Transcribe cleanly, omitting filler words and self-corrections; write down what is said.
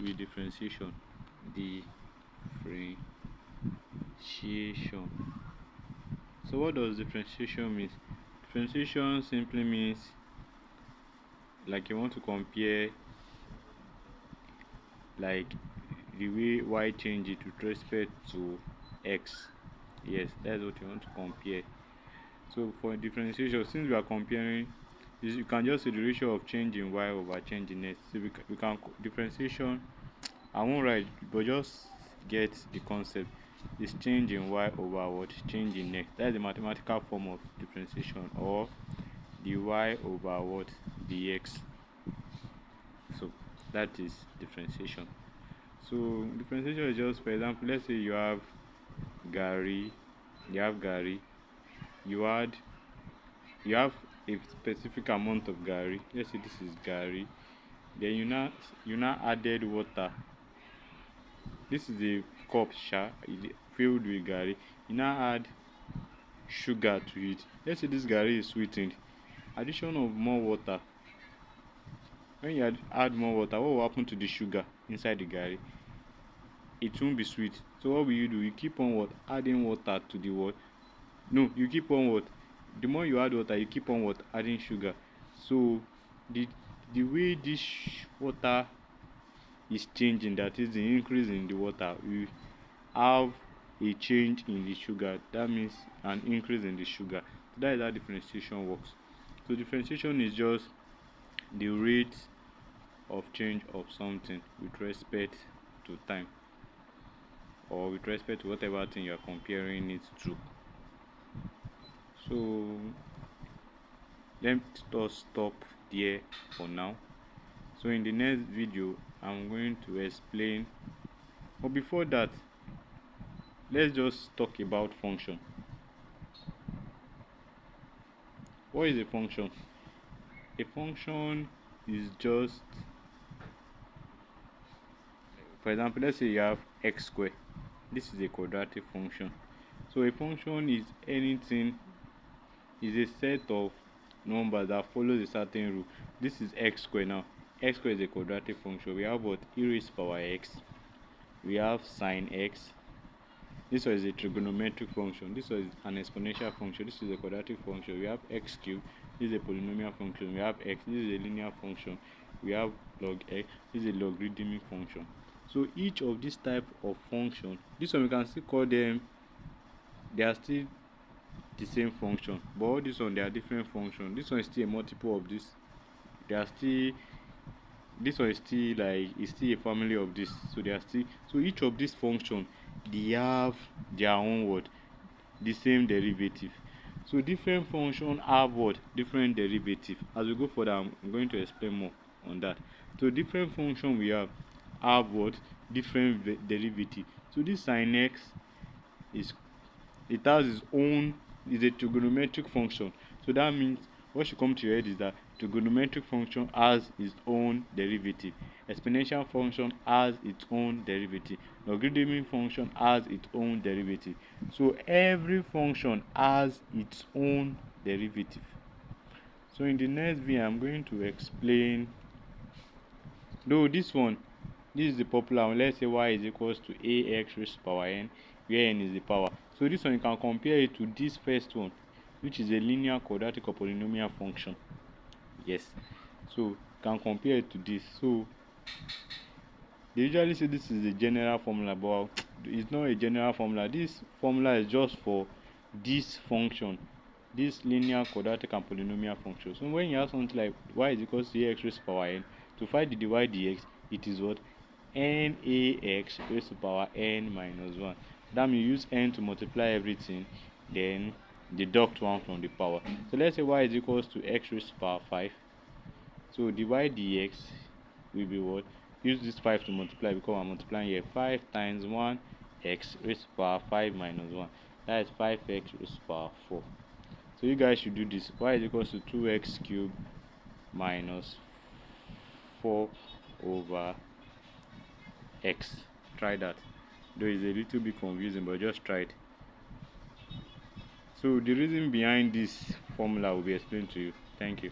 with differentiation. Differentiation. So what does differentiation mean? Differentiation simply means like you want to compare like the way y change it with respect to x. Yes, that's what you want to compare. So for differentiation, since we are comparing, you can just see the ratio of change in y over change in x. So we can differentiation. I won't write, but just get the concept. Is change in y over what change in x. That's the mathematical form of differentiation, or the y over what dx. So that is differentiation. So differentiation is just, for example, let's say you have gari, you have a specific amount of gari. Let's say this is gari. Then you now added water. This is a cup filled with gari. You now add sugar to it. Let's say this gari is sweetened. Addition of more water. When you add more water, what will happen to the sugar inside the gari? It won't be sweet. So what will you do? You keep on what? Adding water to the what? No, you keep on what? The more you add water, you keep on what? Adding sugar. So the way this water is changing, that is the increase in the water, we have a change in the sugar. That means an increase in the sugar. So that is how differentiation works. So differentiation is just the rate of change of something with respect to time, or with respect to whatever thing you are comparing it to. So let us stop there for now. So in the next video I'm going to explain, but before that, let's just talk about function. What is a function? A function is just, for example, let's say you have x squared. This is a quadratic function. So a function is anything, is a set of numbers that follows a certain rule. This is x squared now. X squared is a quadratic function. We have what? E raised to power x. We have sine x. This one is a trigonometric function. This one is an exponential function. This is a quadratic function. We have x cubed. This is a polynomial function. We have x. This is a linear function. We have log x. This is a logarithmic function. So each of these type of function, this one we can still call them, they are still the same function, but all this one they are different function. This one is still a multiple of this. They are still, this one is still like, it's still a family of this. So they are still, so each of these function, they have their own what? The same derivative. So different function have what? Different derivative. As we go further, I'm going to explain more on that. So different function we have what? Different derivative. So this sin x is, it has its own, is a trigonometric function. So that means what should come to your head is that trigonometric function has its own derivative. Exponential function has its own derivative. Logarithmic function has its own derivative. So every function has its own derivative. So in the next video I'm going to explain, though this is the popular one. Let's say y is equals to ax raised to power n, where n is the power. So this one you can compare it to this first one, which is a linear, quadratic, or polynomial function. Yes, so you can compare it to this. So they usually say this is a general formula, but it's not a general formula. This formula is just for this function, this linear, quadratic, and polynomial function. So when you have something like y is equals to ax raised to power n, to find the dy dx, it is what? Nax raised to power n minus 1. That means you use n to multiply everything, then deduct 1 from the power. So let's say y is equals to x raised to power 5. So dy dx will be what? Use this 5 to multiply, because I'm multiplying here. 5 times 1 x raised to power 5 minus 1. That is 5x raised to power 4. So you guys should do this. Y is equals to 2x cubed minus 4 over x. Try that. Though it's a little bit confusing, but just try it. So the reason behind this formula will be explained to you. Thank you.